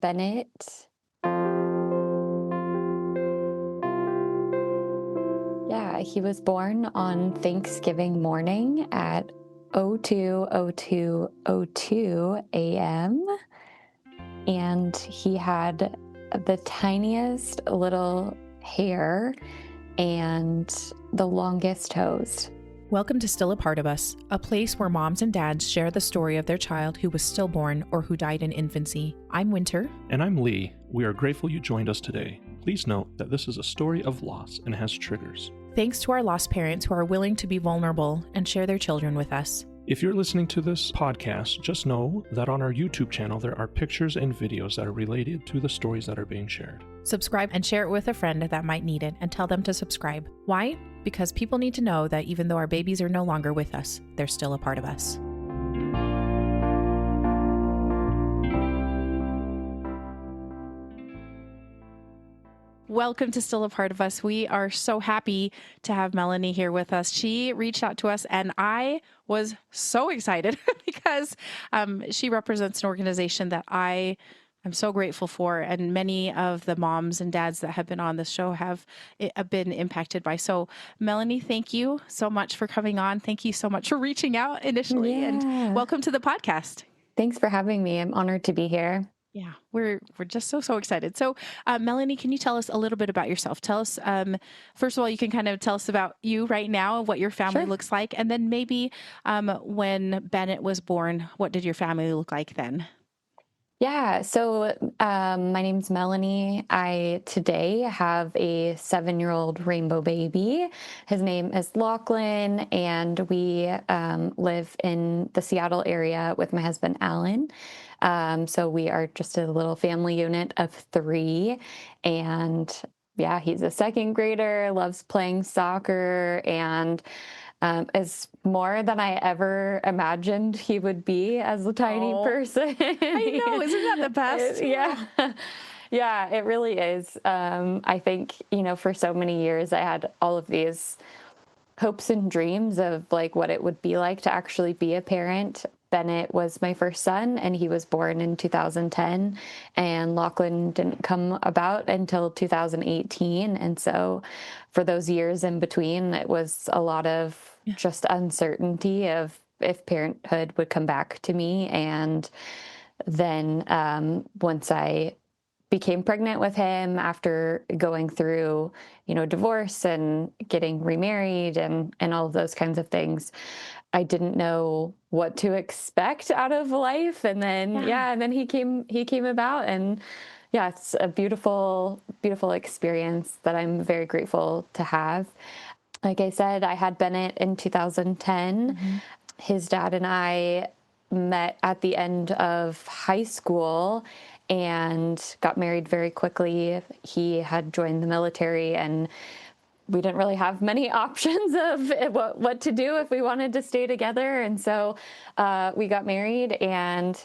Bennett. Yeah, he was born on Thanksgiving morning at 02:02:02 a.m. And he had the tiniest little hair and the longest toes. Welcome to Still a Part of Us, a place where moms and dads share the story of their child who was stillborn or who died in infancy. I'm Winter. And I'm Lee. We are grateful you joined us today. Please note that this is a story of loss and has triggers. Thanks to our lost parents who are willing to be vulnerable and share their children with us. If you're listening to this podcast, just know that on our YouTube channel there are pictures and videos that are related to the stories that are being shared. Subscribe and share it with a friend that might need it, and tell them to subscribe. Why? Because people need to know that even though our babies are no longer with us, they're still a part of us. Welcome to Still a Part of Us. We are so happy to have Melanie here with us. She reached out to us and I was so excited because she represents an organization that I'm so grateful for, and many of the moms and dads that have been on this show have been impacted by. So Melanie, thank you so much for coming on. Thank you so much for reaching out initially, and welcome to the podcast. Thanks for having me. I'm honored to be here. Yeah, we're just so excited. So, Melanie, can you tell us a little bit about yourself? Tell us, first of all, you can kind of tell us about you right now, what your family looks like, and then maybe when Bennett was born, what did your family look like then? Yeah, so my name's Melanie. I today have a 7-year-old rainbow baby. His name is Lachlan, and we live in the Seattle area with my husband, Alan. So we are just a little family unit of 3. And yeah, he's a 2nd grader, loves playing soccer, and is more than I ever imagined he would be as a tiny person. I know, isn't that the best? Yeah. Yeah, it really is. I think, for so many years I had all of these hopes and dreams of like what it would be like to actually be a parent. Bennett was my first son, and he was born in 2010, and Lachlan didn't come about until 2018. And so for those years in between, it was a lot of just uncertainty of if parenthood would come back to me. And then once I became pregnant with him after going through, divorce and getting remarried and all of those kinds of things, I didn't know what to expect out of life. And then, and then he came about, and yeah, it's a beautiful, beautiful experience that I'm very grateful to have. Like I said, I had Bennett in 2010. Mm-hmm. His dad and I met at the end of high school and got married very quickly. He had joined the military, and we didn't really have many options of what to do if we wanted to stay together. And so we got married, and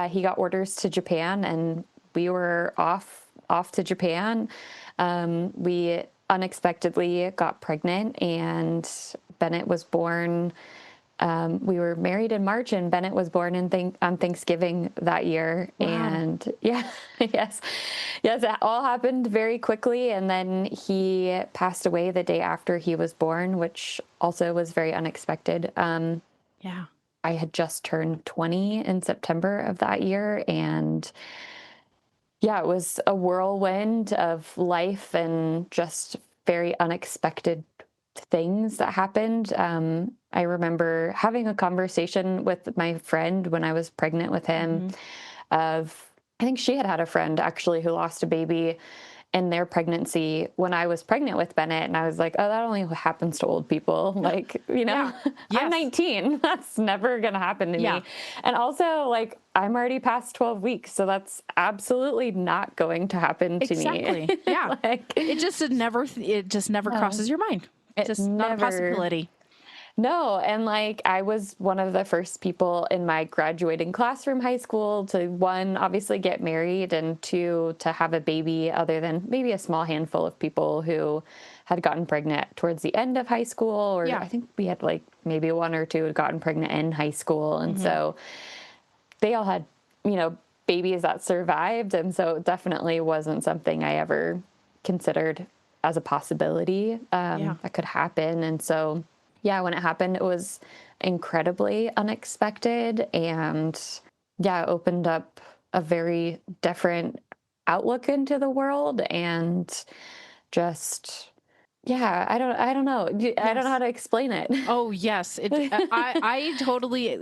he got orders to Japan, and we were off to Japan. We unexpectedly got pregnant, and Bennett was born. We were married in March, and Bennett was born on Thanksgiving that year. Wow. And yes, it all happened very quickly. And then he passed away the day after he was born, which also was very unexpected. I had just turned 20 in September of that year, and it was a whirlwind of life and just very unexpected things that happened. I remember having a conversation with my friend when I was pregnant with him I think she had a friend actually who lost a baby in their pregnancy when I was pregnant with Bennett. And I was like, oh, that only happens to old people. Like, I'm 19. That's never going to happen to me. And also, like, I'm already past 12 weeks. So that's absolutely not going to happen to me. Exactly. Yeah. It just never crosses your mind. It's just not a possibility. No. And like, I was one of the first people in my graduating class from high school to, 1, obviously get married, and 2, to have a baby, other than maybe a small handful of people who had gotten pregnant towards the end of high school. Or I think we had like maybe 1 or 2 had gotten pregnant in high school. And so they all had, babies that survived. And so it definitely wasn't something I ever considered as a possibility that could happen. And so, yeah, when it happened, it was incredibly unexpected. And yeah, it opened up a very different outlook into the world. And just, yeah, I don't know. I don't know how to explain it. Oh yes, I totally.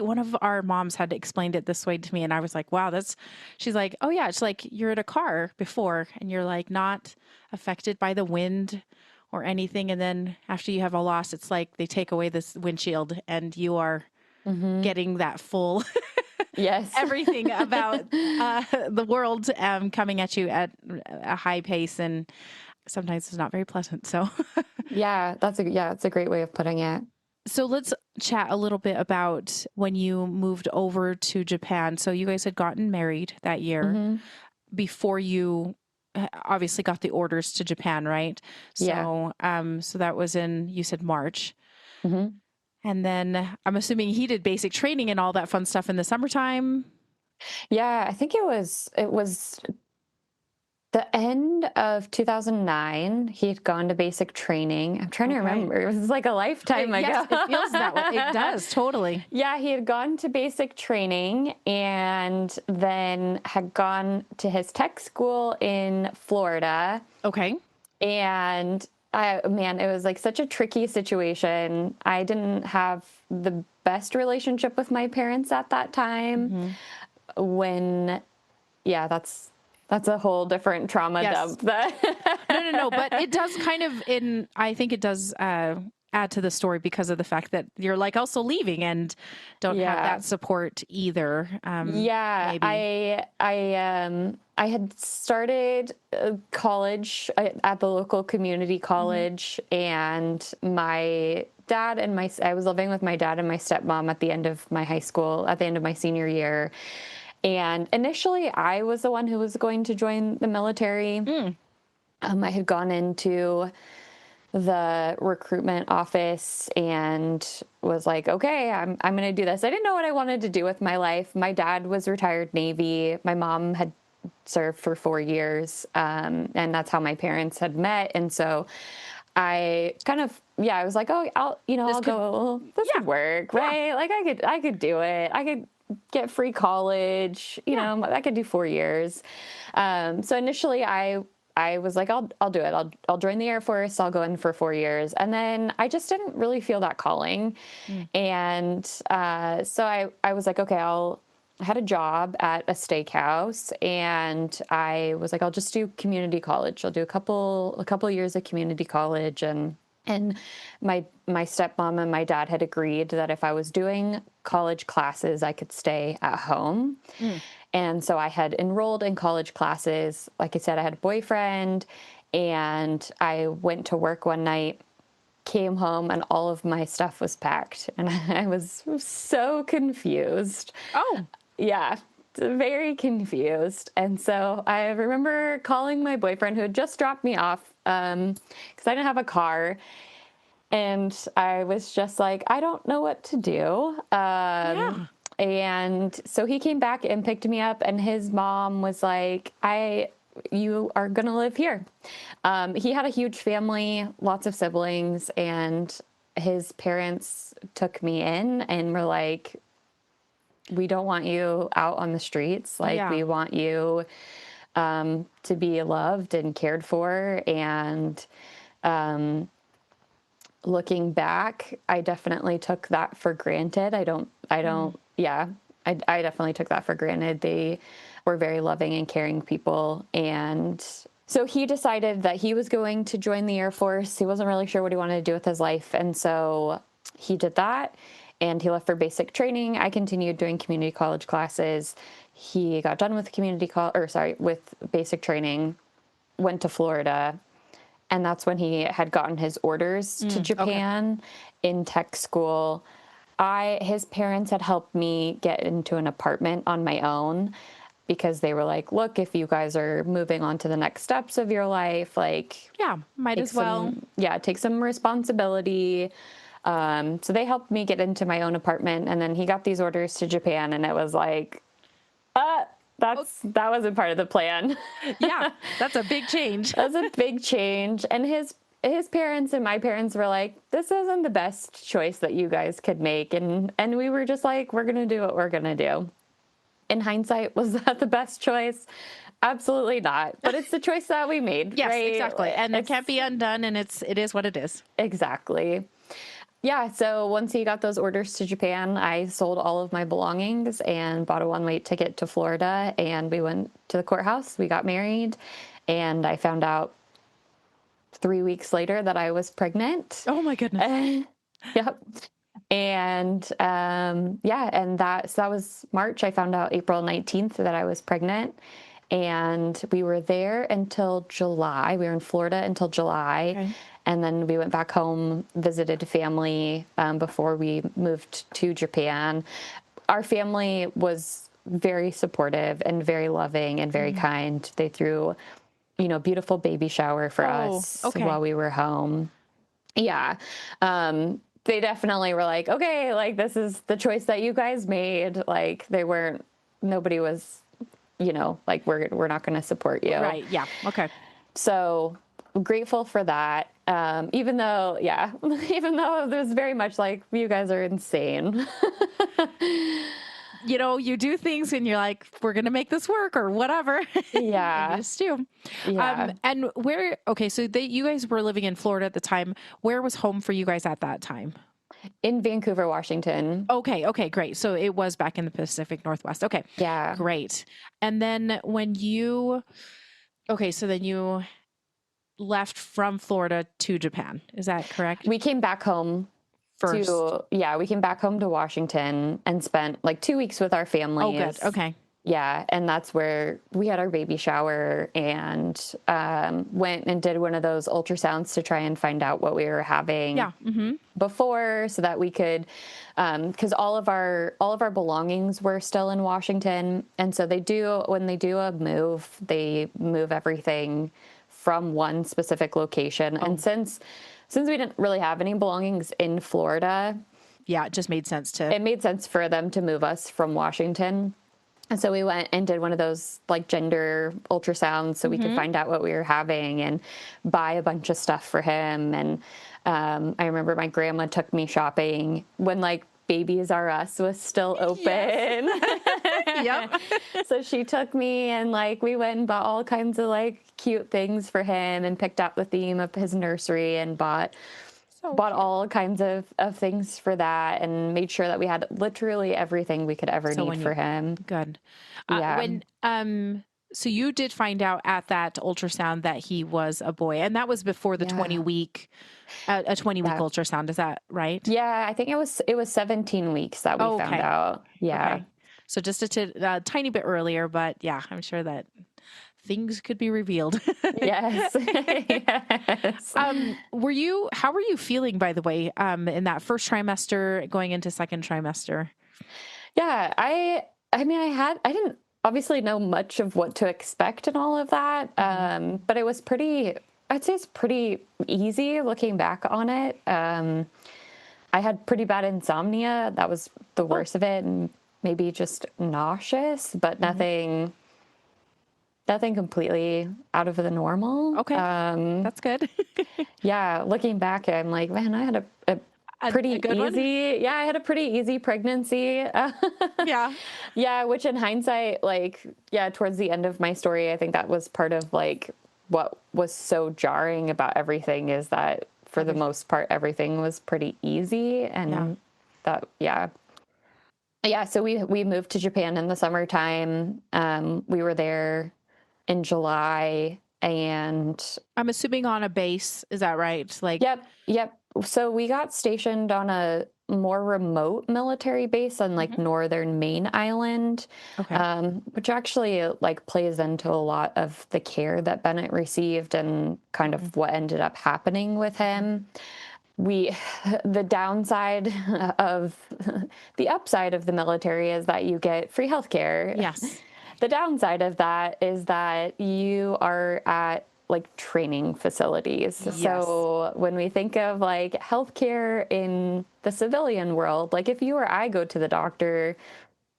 One of our moms had explained it this way to me, and I was like, "Wow, that's." She's like, "Oh yeah, it's like you're at a car before, and you're like not affected by the wind or anything, and then after you have a loss, it's like they take away this windshield, and you are getting that full." Yes. Everything about the world coming at you at a high pace, and sometimes it's not very pleasant. So. Yeah, it's a great way of putting it. So let's chat a little bit about when you moved over to Japan. So you guys had gotten married that year before you obviously got the orders to Japan, right? So, so that was in, you said March. And then I'm assuming he did basic training and all that fun stuff in the summertime. Yeah, I think it was the end of 2009. He had gone to basic training. I'm trying to remember. It was like a lifetime ago. Yes, it feels that way. It does, totally. Yeah, he had gone to basic training and then had gone to his tech school in Florida. Okay. And man, it was like such a tricky situation. I didn't have the best relationship with my parents at that time. Yeah, that's a whole different trauma dump. No. But it does kind of I think it does add to the story because of the fact that you're like also leaving and don't have that support either. Maybe. I had started college at the local community college, and my dad and I was living with my dad and my stepmom at the end of my high school, at the end of my senior year. And initially, I was the one who was going to join the military. I had gone into the recruitment office and was like, okay, I'm going to do this. I didn't know what I wanted to do with my life. My dad was retired Navy. My mom had served for 4 years. And that's how my parents had met. And so I kind of, I was like, oh, I'll go, this could work, right? Like I could do it. I could get free college, you know, I could do 4 years. So initially I was like, I'll do it. I'll join the Air Force. I'll go in for 4 years. And then I just didn't really feel that calling. And so I was like, okay, I had a job at a steakhouse, and I was like, I'll just do community college. I'll do a couple years of community college. And my stepmom and my dad had agreed that if I was doing college classes, I could stay at home. And so I had enrolled in college classes. Like I said, I had a boyfriend, and I went to work one night, came home, and all of my stuff was packed. And I was so confused. Oh. Yeah, very confused. And so I remember calling my boyfriend, who had just dropped me off, because I didn't have a car. And I was just like, I don't know what to do. And so he came back and picked me up, and his mom was like, you are going to live here. He had a huge family, lots of siblings, and his parents took me in and were like, we don't want you out on the streets. Like, we want you to be loved and cared for. And looking back, I definitely took that for granted. I definitely took that for granted. They were very loving and caring people. And so he decided that he was going to join the Air Force. He wasn't really sure what he wanted to do with his life. And so he did that, and he left for basic training. I continued doing community college classes. He got done with with basic training, went to Florida. And that's when he had gotten his orders to Japan in tech school. His parents had helped me get into an apartment on my own, because they were like, look, if you guys are moving on to the next steps of your life, like, might as well. Take some responsibility. So they helped me get into my own apartment. And then he got these orders to Japan, and it was like, that wasn't part of the plan. Yeah, that's a big change. That's a big change. And his parents and my parents were like, this isn't the best choice that you guys could make. And we were just like, we're going to do what we're going to do. In hindsight, was that the best choice? Absolutely not. But it's the choice that we made. Yes, right? exactly. And it can't be undone, and it is what it is. Exactly. Yeah. So once he got those orders to Japan, I sold all of my belongings and bought a one-way ticket to Florida. And we went to the courthouse. We got married. And I found out 3 weeks later that I was pregnant. Oh my goodness. Yep. And yeah, and that was March. I found out April 19th that I was pregnant. And we were there until July. We were in Florida until July. Okay. And then we went back home, visited family before we moved to Japan. Our family was very supportive and very loving and very kind. They threw, beautiful baby shower for us while we were home. Yeah. They definitely were like, okay, like, this is the choice that you guys made. Like, nobody was, like, we're not going to support you. Right. Yeah. Okay. So grateful for that. Even though it was very much like, you guys are insane. You do things and you're like, we're going to make this work or whatever. Yeah. You just do. Yeah. And so you guys were living in Florida at the time. Where was home for you guys at that time? In Vancouver, Washington. Okay, great. So it was back in the Pacific Northwest. Okay. Yeah. Great. And then then you left from Florida to Japan. Is that correct? We came back home First. We came back home to Washington and spent like 2 weeks with our families. Oh, good. Okay. Yeah. And that's where we had our baby shower and went and did one of those ultrasounds to try and find out what we were having before, so that we could, because all of our belongings were still in Washington. And so when they do a move, they move everything from one specific location. And since we didn't really have any belongings in Florida, yeah, it just made sense it made sense for them to move us from Washington. And so we went and did one of those like gender ultrasounds so we could find out what we were having and buy a bunch of stuff for him. And I remember my grandma took me shopping when like Babies R Us was still open. Yes. Yep. So she took me and like we went and bought all kinds of like cute things for him and picked out the theme of his nursery and bought all kinds of things for that and made sure that we had literally everything we could ever need for him. Good. Yeah. So you did find out at that ultrasound that he was a boy, and that was before the 20-week, a 20-week ultrasound. Is that right? Yeah, I think it was 17 weeks that we found out. Yeah. Okay. So just a tiny bit earlier, but yeah, I'm sure that things could be revealed. Yes. Yes. How were you feeling, by the way, in that first trimester going into second trimester? Yeah, I didn't obviously know much of what to expect and all of that. But it was I'd say it's pretty easy looking back on it. I had pretty bad insomnia. That was the worst of it. And maybe just nauseous, but nothing completely out of the normal. Okay. That's good. Yeah. Looking back, I'm like, man, I had a pretty easy, yeah, I had a pretty easy pregnancy. Yeah. Yeah. Which in hindsight, like, yeah, towards the end of my story, I think that was part of like what was so jarring about everything is that for the most part, everything was pretty easy. And so we moved to Japan in the summertime. We were there in July, and I'm assuming on a base. Is that right? Like, yep. So we got stationed on a more remote military base on like northern Maine Island, which actually like plays into a lot of the care that Bennett received and kind of what ended up happening with him. The downside of the upside of the military is that you get free healthcare. Yes. The downside of that is that you are at like training facilities. Yes. So when we think of like healthcare in the civilian world, like if you or I go to the doctor,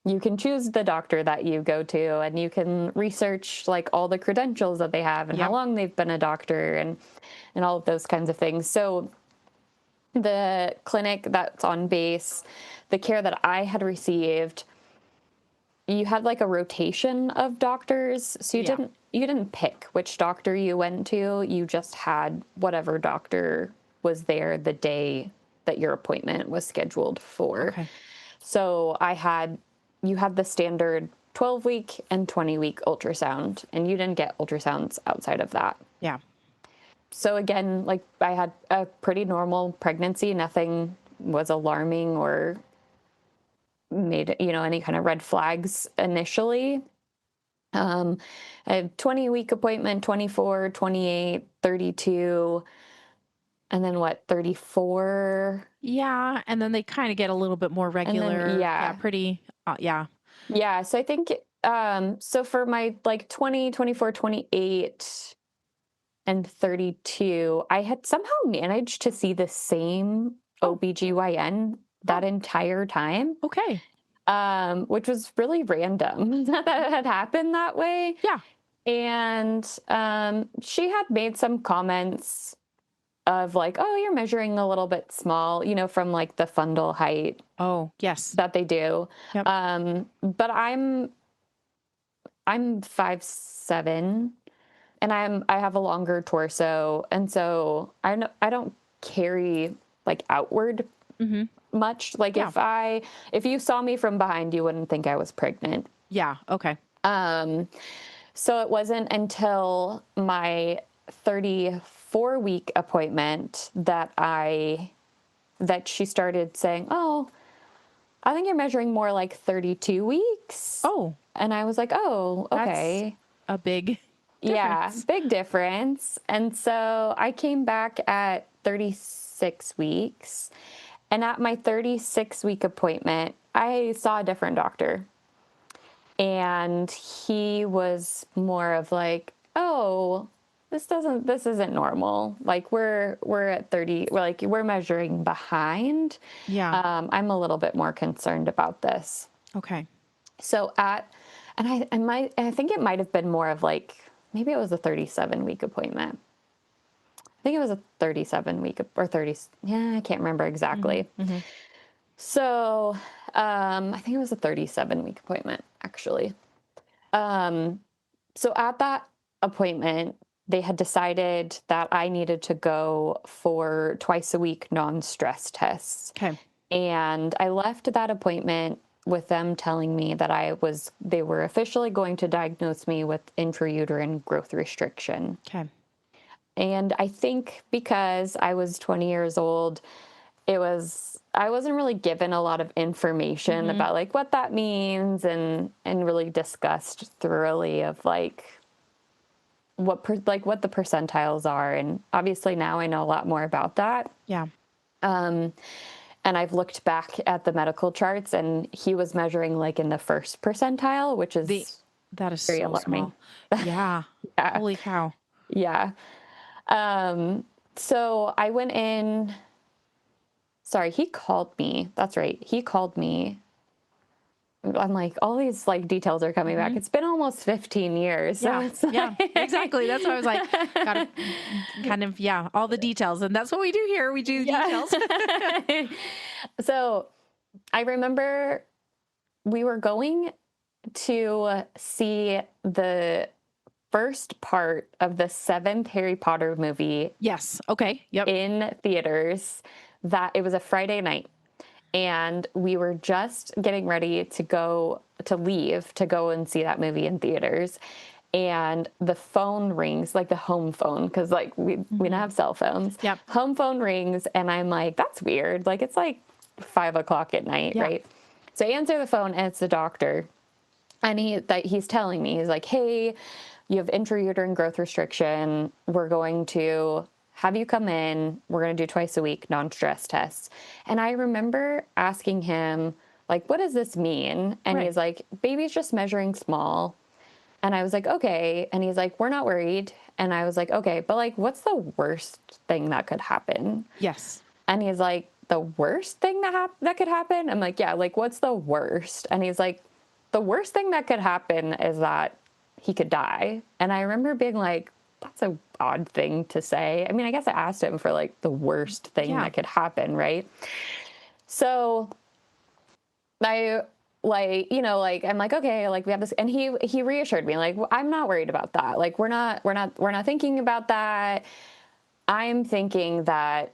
you can choose the doctor that you go to, and you can research like all the credentials that they have and how Yep. long they've been a doctor and all of those kinds of things. So the clinic that's on base, the care that I had received, you had like a rotation of doctors. So Yeah. you didn't pick which doctor you went to. You just had whatever doctor was there the day that your appointment was scheduled for. Okay. So you had the standard 12-week and 20-week ultrasound, and you didn't get ultrasounds outside of that. Yeah. So again, like I had a pretty normal pregnancy. Nothing was alarming or made, any kind of red flags initially. I had 20-week appointment, 24, 28, 32, and then 34. Yeah. And then they kind of get a little bit more And then, regular. yeah. Pretty. Yeah. Yeah. So I think, so for my like 20, 24, 28 and 32, I had somehow managed to see the same Oh. OBGYN that entire time. Okay. Which was really random that had happened that way. Yeah. And she had made some comments of like, oh, you're measuring a little bit small, from like the fundal height Oh, yes. that they do. Yep. But I'm 5'7", and I have a longer torso, and so I don't carry like outward much. Like Yeah. if you saw me from behind, you wouldn't think I was pregnant. Yeah. Okay. So it wasn't until my 34-week appointment that she started saying, "Oh, I think you're measuring more like 32 weeks." Oh, And I was like, "Oh, okay." that's a big Yeah, difference. big difference. And so I came back at 36 weeks. And at my 36-week appointment, I saw a different doctor. And he was more of like, "Oh, this isn't normal. Like we're at 30, we're measuring behind. Yeah. I'm a little bit more concerned about this." Okay. So I think it might have been more of like, maybe it was a 37-week appointment. I think it was a 37-week or 30. Yeah, I can't remember exactly. Mm-hmm. So, I think it was a 37-week appointment, actually. So at that appointment, they had decided that I needed to go for twice a week non-stress tests. Okay. And I left that appointment with them telling me that they were officially going to diagnose me with intrauterine growth restriction. Okay. And I think because I was 20 years old, I wasn't really given a lot of information about like what that means and really discussed thoroughly of like what the percentiles are. And obviously now I know a lot more about that. Yeah. And I've looked back at the medical charts, and he was measuring like in the first percentile, which is that is very so alarming. small. Yeah. Yeah. Holy cow. Yeah. So I went in. Sorry, he called me. That's right. He called me. I'm like, all these like details are coming back. It's been almost 15 years. So Yeah. it's Yeah. Exactly. That's why I was like, gotta kind of, all the details. And that's what we do here. We do details. So I remember we were going to see the first part of the 7th Harry Potter movie. Yes. Okay. Yep. In theaters. That it was a Friday night, and we were just getting ready to leave to go and see that movie in theaters. And the phone rings, like the home phone, because like we don't have cell phones. Yep. Home phone rings, and I'm like, that's weird. Like it's like 5 o'clock at night, right? So I answer the phone, and it's the doctor, and he's telling me, he's like, "Hey, you have intrauterine growth restriction. We're going to have you come in. We're going to do twice a week non-stress tests." And I remember asking him, like, "What does this mean?" And he's like, "Baby's just measuring small." And I was like, "Okay." And he's like, "We're not worried." And I was like, "Okay, but like, what's the worst thing that could happen?" Yes. And he's like, "The worst thing that could happen?" I'm like, "Yeah, like, what's the worst?" And he's like, the worst thing that could happen is that he could die. And I remember being like, that's a odd thing to say. I mean, I guess I asked him for like the worst thing that could happen, right? So I like, you know, like, I'm like, okay, like we have this, and he reassured me, like, well, I'm not worried about that. Like, we're not thinking about that. I'm thinking that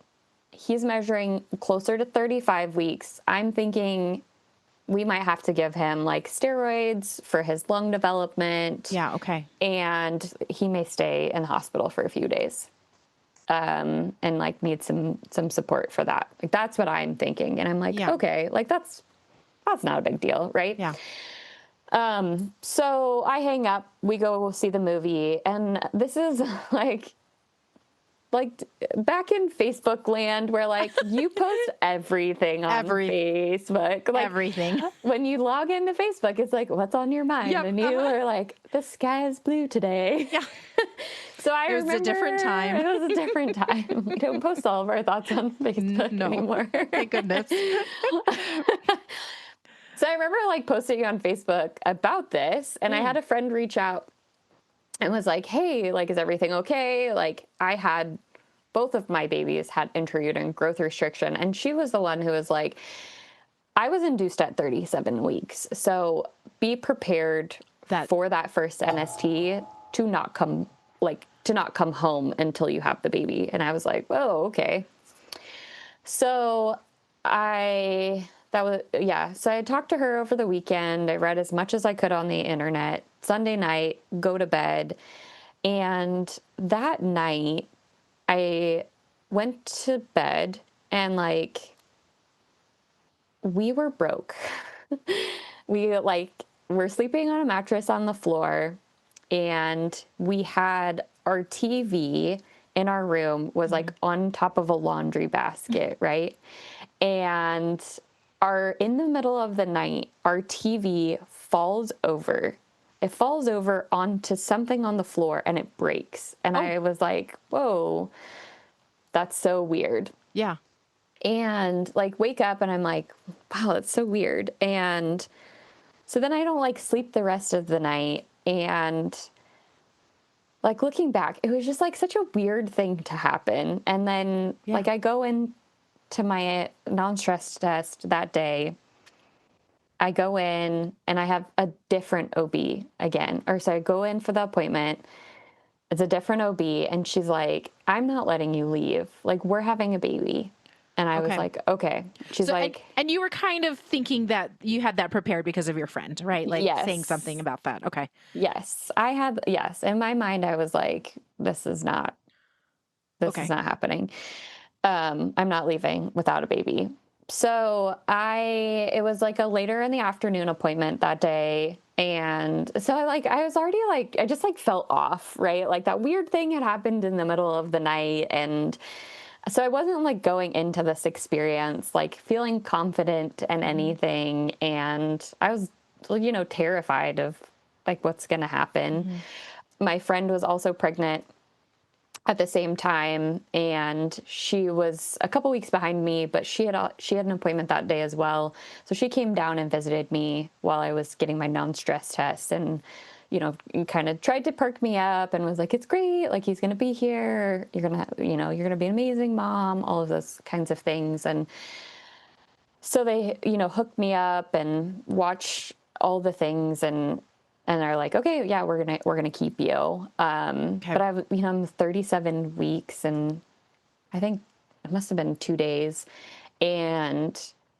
he's measuring closer to 35 weeks. I'm thinking we might have to give him like steroids for his lung development. Yeah. Okay. And he may stay in the hospital for a few days. And like need some support for that. Like, that's what I'm thinking. And I'm like, okay, like that's not a big deal. Right. Yeah. So I hang up, we go see the movie, and this is like back in Facebook land where like you post everything on Facebook, like everything. When you log into Facebook, it's like, what's on your mind? And you are like, the sky is blue today. Yeah. So I remember a different time. It was a different time. We don't post all of our thoughts on Facebook anymore. Thank goodness. So I remember like posting on Facebook about this, and I had a friend reach out and was like, hey, like, is everything okay? Like, both of my babies had intrauterine growth restriction. And she was the one who was like, I was induced at 37 weeks. So be prepared for that first NST to not come home until you have the baby. And I was like, oh, okay. So so I talked to her over the weekend. I read as much as I could on the internet. Sunday night, go to bed. And that night I went to bed, and like, we were broke. We were sleeping on a mattress on the floor, and we had our TV in our room was like on top of a laundry basket, right? And in the middle of the night, our TV falls over. It falls over onto something on the floor, and it breaks. And I was like, whoa, that's so weird. Yeah. And like wake up, and I'm like, wow, that's so weird. And so then I don't like sleep the rest of the night. And like looking back, it was just like such a weird thing to happen. And then like I go in to my non-stress test that day. I go in and I have a different OB again. So I go in for the appointment. It's a different OB. And she's like, I'm not letting you leave. Like, we're having a baby. And I was like, okay. She's like. And you were kind of thinking that you had that prepared because of your friend, right? Like saying something about that. Okay. Yes. Yes. In my mind, I was like, this is not happening. I'm not leaving without a baby. So it was like a later in the afternoon appointment that day. And so I was already like, I just like felt off, right? Like that weird thing had happened in the middle of the night. And so I wasn't like going into this experience, like feeling confident in anything. And I was, terrified of like what's going to happen. Mm-hmm. My friend was also pregnant at the same time, and she was a couple weeks behind me, but she had an appointment that day as well. So she came down and visited me while I was getting my non-stress test, and kind of tried to perk me up and was like, it's great, like he's going to be here, you're going to be an amazing mom, all of those kinds of things. And so they hooked me up and watched all the things, and they're like, okay, yeah, we're gonna keep you. But I'm 37 weeks, and I think it must have been 2 days, and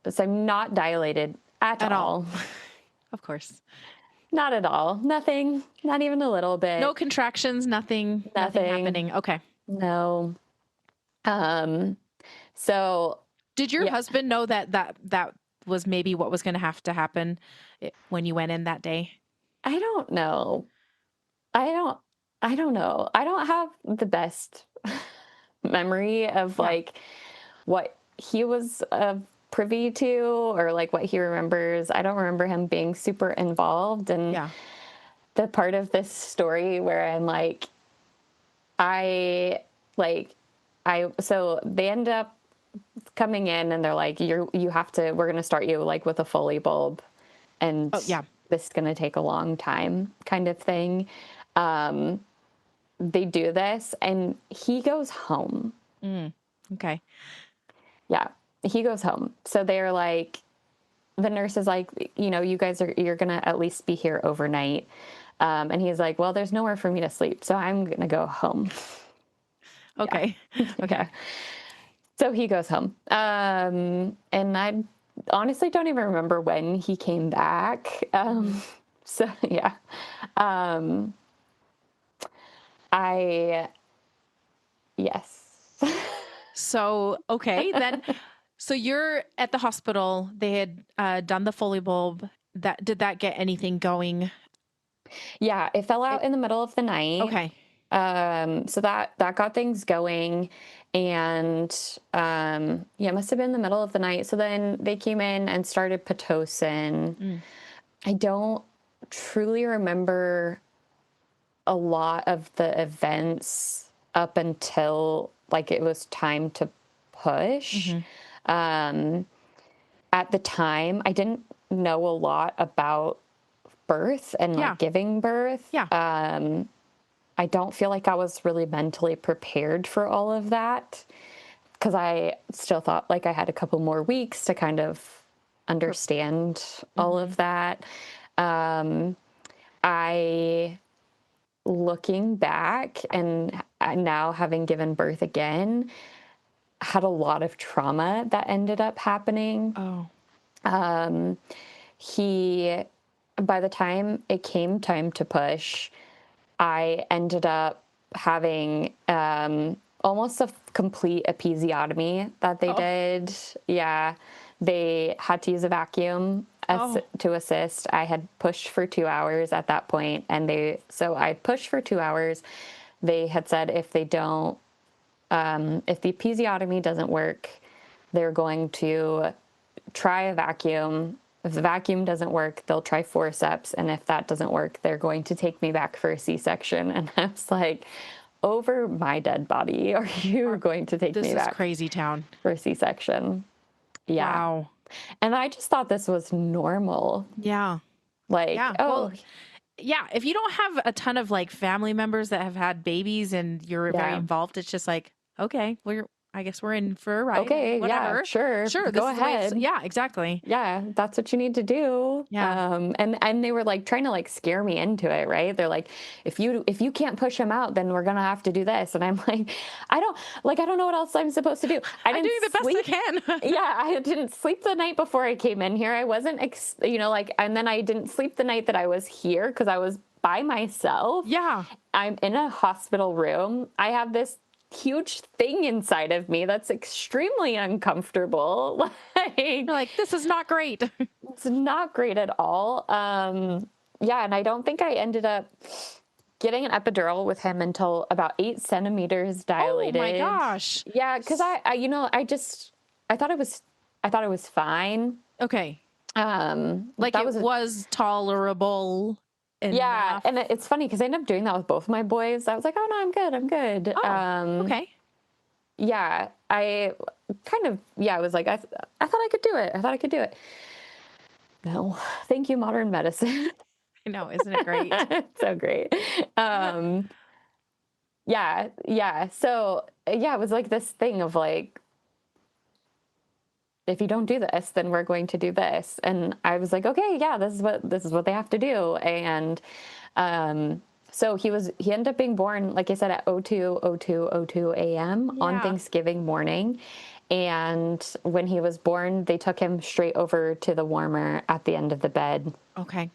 so I'm not dilated at all. Of course, not at all. Nothing. Not even a little bit. No contractions. Nothing happening. Okay. No. So did your husband know that was maybe what was going to have to happen when you went in that day? I don't know. I don't know. I don't have the best memory of like what he was privy to, or like what he remembers. I don't remember him being super involved. And the part of this story where I'm like, so they end up coming in and they're like, we're going to start you like with a Foley bulb. And this is going to take a long time kind of thing. They do this and he goes home. Okay. Yeah, he goes home. So they're like, the nurse is like, you guys you're going to at least be here overnight. And he's like, well, there's nowhere for me to sleep, so I'm going to go home. Okay. Okay. Yeah. So he goes home. And I honestly don't even remember when he came back. So yeah. Yes. So, okay, then, so you're at the hospital. They had done the Foley bulb. Did that get anything going? Yeah, it fell out in the middle of the night. Okay. So that got things going, and yeah, it must have been the middle of the night. So then they came in and started Pitocin. I don't truly remember a lot of the events up until like it was time to push. At the time, I didn't know a lot about birth and like giving birth. Yeah. I don't feel like I was really mentally prepared for all of that, because I still thought like I had a couple more weeks to kind of understand all of that. Looking back and now having given birth again, had a lot of trauma that ended up happening. Oh. By the time it came time to push, I ended up having almost a complete episiotomy that they did. Yeah. They had to use a vacuum to assist. I had pushed for 2 hours at that point, and so I pushed for 2 hours. They had said if the episiotomy doesn't work, they're going to try a vacuum. If the vacuum doesn't work, they'll try forceps. And if that doesn't work, they're going to take me back for a C-section. And I was like, over my dead body, are you going to take me back? This is crazy town. For a C-section. Yeah. Wow. And I just thought this was normal. Yeah. Like, yeah. Well, yeah. If you don't have a ton of like family members that have had babies and you're very involved, it's just like, okay, I guess we're in for a ride. Okay, whatever. yeah, sure. Sure. Go ahead. Yeah, exactly. Yeah, that's what you need to do. Yeah. And they were like trying to like scare me into it, right? They're like, if you can't push him out, then we're gonna have to do this. And I'm like, I don't know what else I'm supposed to do. I'm doing the best I can. Yeah, I didn't sleep the night before I came in here. I wasn't, and then I didn't sleep the night that I was here because I was by myself. Yeah. I'm in a hospital room. I have this huge thing inside of me that's extremely uncomfortable. You're like, this is not great. It's not great at all. Yeah, and I don't think I ended up getting an epidural with him until about 8 centimeters dilated. Oh my gosh. Yeah, because I thought it was fine. Okay. Like that was tolerable. Yeah, and it's funny because I ended up doing that with both my boys. I was like, oh no, I'm good. Oh, okay. Yeah, I was like, I thought I could do it. No, thank you, modern medicine. I know, isn't it great? It's so great. Yeah. So yeah, it was like this thing of like, if you don't do this, then we're going to do this. And I was like, okay, yeah, this is what they have to do. And so he ended up being born, like I said, at 02:02 a.m. on Thanksgiving morning. And when he was born, they took him straight over to the warmer at the end of the bed. Okay.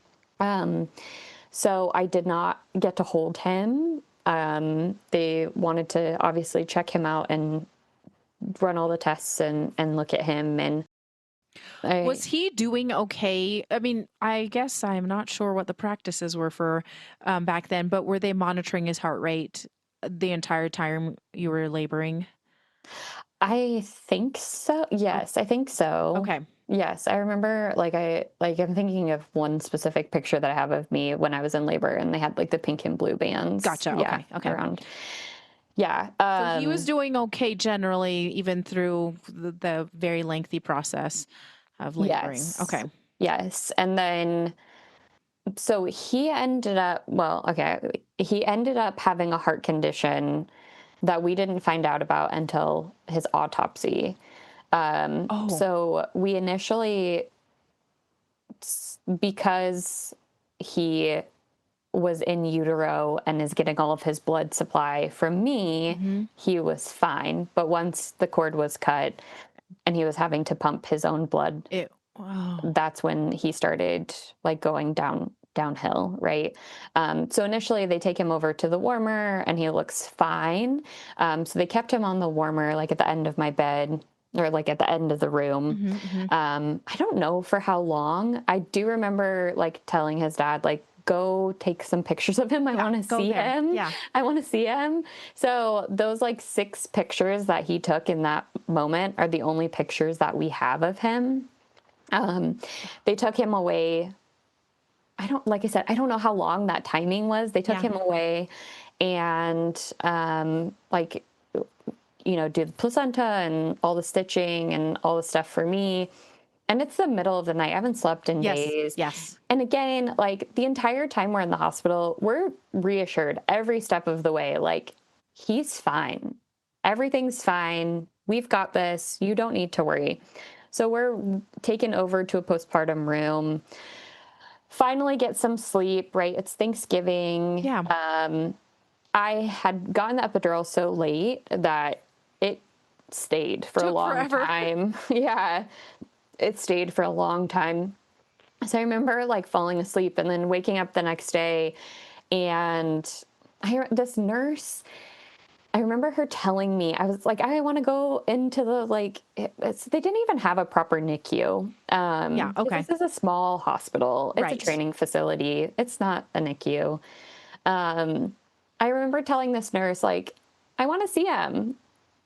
So I did not get to hold him. They wanted to obviously check him out and run all the tests and look at him. And was he doing okay? I mean, I guess I'm not sure what the practices were for back then, but were they monitoring his heart rate the entire time you were laboring? I think so. Yes, I think so. Okay. Yes, I remember I'm thinking of one specific picture that I have of me when I was in labor, and they had like the pink and blue bands. Gotcha. Yeah, okay. Around. Yeah. So he was doing okay generally, even through the very lengthy process of laboring. Yes. Okay. Yes. And then So he ended up, well, okay, he ended up having a heart condition that we didn't find out about until his autopsy. Oh, So we initially, because he was in utero and is getting all of his blood supply from me, hmm he was fine. But once the cord was cut and he was having to pump his own blood, it. Oh, that's when he started like going downhill, right? So initially they take him over to the warmer and he looks fine. So they kept him on the warmer, like at the end of my bed or like at the end of the room. hmm hmm I don't know for how long. I do remember like telling his dad, like, go take some pictures of him. I Yeah, want to go see there. him. Yeah. I want to see him. So those like 6 pictures that he took in that moment are the only pictures that we have of him. Um, they took him away. Like I said, I don't know how long that timing was. They took Yeah. him away and, like, did the placenta and all the stitching and all the stuff for me. And it's the middle of the night. I haven't slept in Yes. days. Yes. And again, like the entire time we're in the hospital, we're reassured every step of the way. Like, he's fine. Everything's fine. We've got this. You don't need to worry. So we're taken over to a postpartum room, finally get some sleep, right? It's Thanksgiving. Yeah. I had gotten the epidural so late that it stayed for a Took long forever. time. Yeah, it stayed for a long time. So I remember like falling asleep and then waking up the next day, and this nurse, I remember her telling me, I was like, I want to go into the, like, they didn't even have a proper NICU. Yeah. 'Cause Okay. this is a small hospital. It's a Right. training facility. It's not a NICU. I remember telling this nurse, like, I want to see him.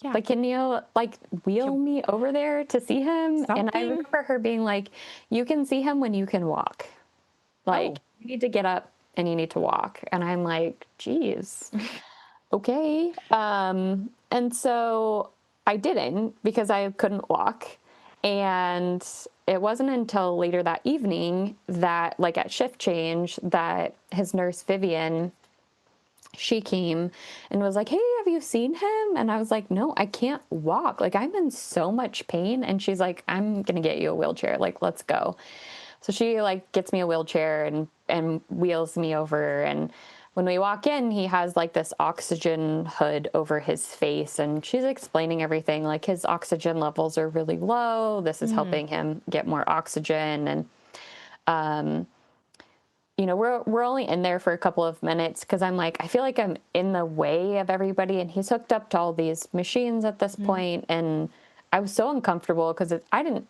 Yeah. Like, can you like wheel Can- me over there to see him? And I Something. remember her being like, you can see him when you can walk. Like, Oh. you need to get up and you need to walk. And I'm like, geez, okay. And so I didn't because I couldn't walk. And it wasn't until later that evening that, like at shift change, that his nurse, Vivian, she came and was like, hey, have you seen him? And I was like, no, I can't walk. Like, I'm in so much pain. And she's like, I'm going to get you a wheelchair. Like, let's go. So she like gets me a wheelchair and wheels me over. And when we walk in, he has like this oxygen hood over his face. And she's explaining everything, like his oxygen levels are really low. This is Mm. helping him get more oxygen. And, we're only in there for a couple of minutes because I'm like, I feel like I'm in the way of everybody. And he's hooked up to all these machines at this point, and I was so uncomfortable because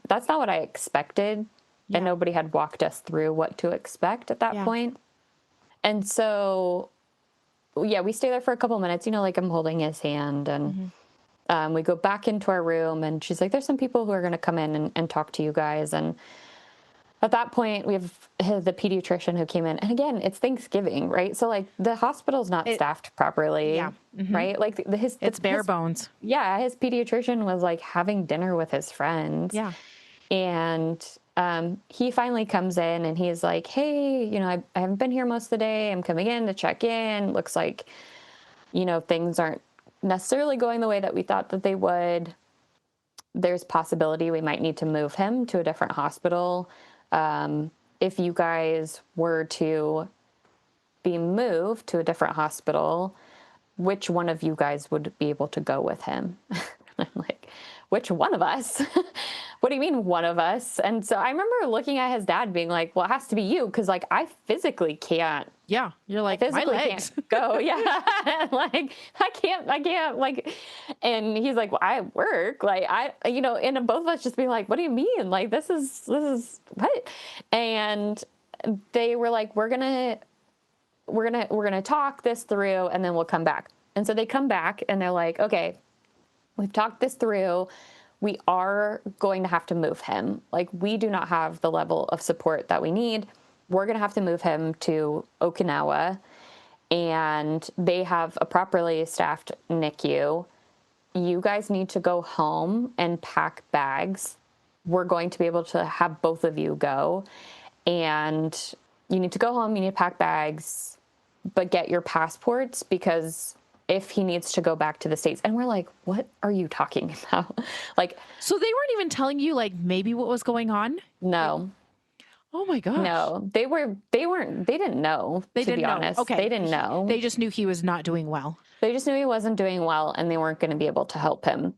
that's not what I expected. Yeah. And nobody had walked us through what to expect at that Yeah. point. And so, yeah, we stay there for a couple minutes, like I'm holding his hand, and we go back into our room, and she's like, there's some people who are going to come in and talk to you guys. And at that point, we have the pediatrician who came in. And again, it's Thanksgiving, right? So, like, the hospital's not staffed properly, Yeah. right? Like, It's bare bones. yeah, his pediatrician was, like, having dinner with his friends. Yeah. And he finally comes in and he's like, hey, I haven't been here most of the day. I'm coming in to check in. Looks like, things aren't necessarily going the way that we thought that they would. There's possibility we might need to move him to a different hospital. If you guys were to be moved to a different hospital, which one of you guys would be able to go with him? I'm like, which one of us? What do you mean one of us? And so I remember looking at his dad being like, well, it has to be you. Cause like, I physically can't. Yeah. You're like, my legs. Can't go. Yeah. Like, I can't like, and he's like, well, I work. Like, and both of us just being like, what do you mean? Like, this is what? And they were like, we're going to talk this through and then we'll come back. And so they come back and they're like, okay, we've talked this through. We are going to have to move him. Like, we do not have the level of support that we need. We're going to have to move him to Okinawa, and they have a properly staffed NICU. You guys need to go home and pack bags. We're going to be able to have both of you go. And you need to go home, you need to pack bags, but get your passports because if he needs to go back to the States. And we're like, what are you talking about? Like, So they weren't even telling you like maybe what was going on? no, Oh my gosh. no, they didn't know, They to didn't be know. honest. Okay. They didn't know. They just knew he was not doing well. They just knew he wasn't doing well and they weren't going to be able to help him.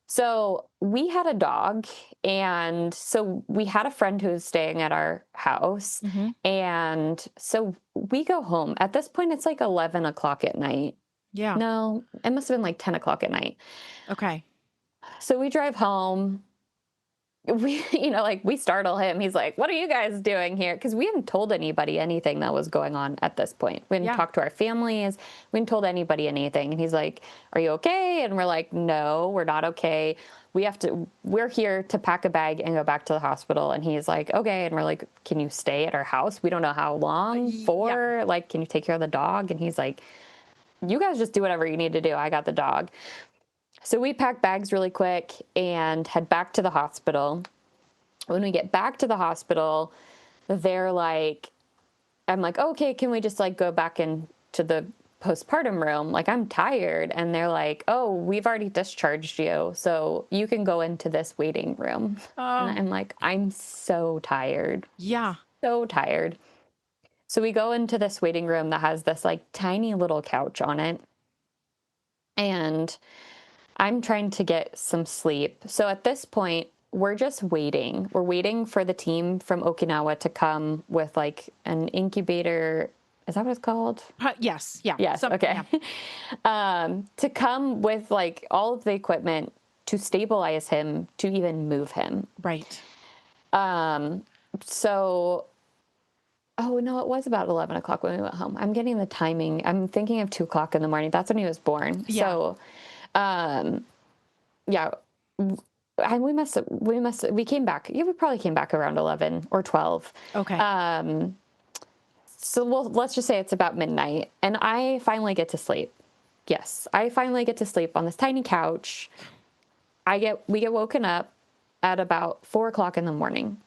So we had a dog, and so we had a friend who was staying at our house. Mm-hmm. And so we go home. At this point, it's like 11 o'clock at night. Yeah. No, it must have been like 10 o'clock at night. Okay. So we drive home. We, like we startle him. He's like, what are you guys doing here? Because we hadn't told anybody anything that was going on at this point. We hadn't talked to our families. We hadn't told anybody anything. And he's like, are you okay? And we're like, no, we're not okay. We're here to pack a bag and go back to the hospital. And he's like, okay. And we're like, can you stay at our house? We don't know how long for. Yeah. Like, can you take care of the dog? And he's like, you guys just do whatever you need to do. I got the dog. So we pack bags really quick and head back to the hospital. When we get back to the hospital, they're like, I'm like, okay, can we just like go back into the postpartum room? Like, I'm tired. And they're like, oh, we've already discharged you, so you can go into this waiting room. And I'm like, I'm so tired. Yeah. So tired. So we go into this waiting room that has this like tiny little couch on it. And I'm trying to get some sleep. So at this point, we're just waiting. We're waiting for the team from Okinawa to come with like an incubator. Is that what it's called? Yes. Yeah. Yes. Okay. Yeah. To come with like all of the equipment to stabilize him, to even move him. Right. So, oh no, it was about 11 o'clock when we went home. I'm getting the timing. I'm thinking of 2 o'clock in the morning. That's when he was born. Yeah. So, yeah, and we came back. Yeah, we probably came back around 11 or 12. Okay. So let's just say it's about midnight and I finally get to sleep. Yes, I finally get to sleep on this tiny couch. We get woken up at about 4 o'clock in the morning.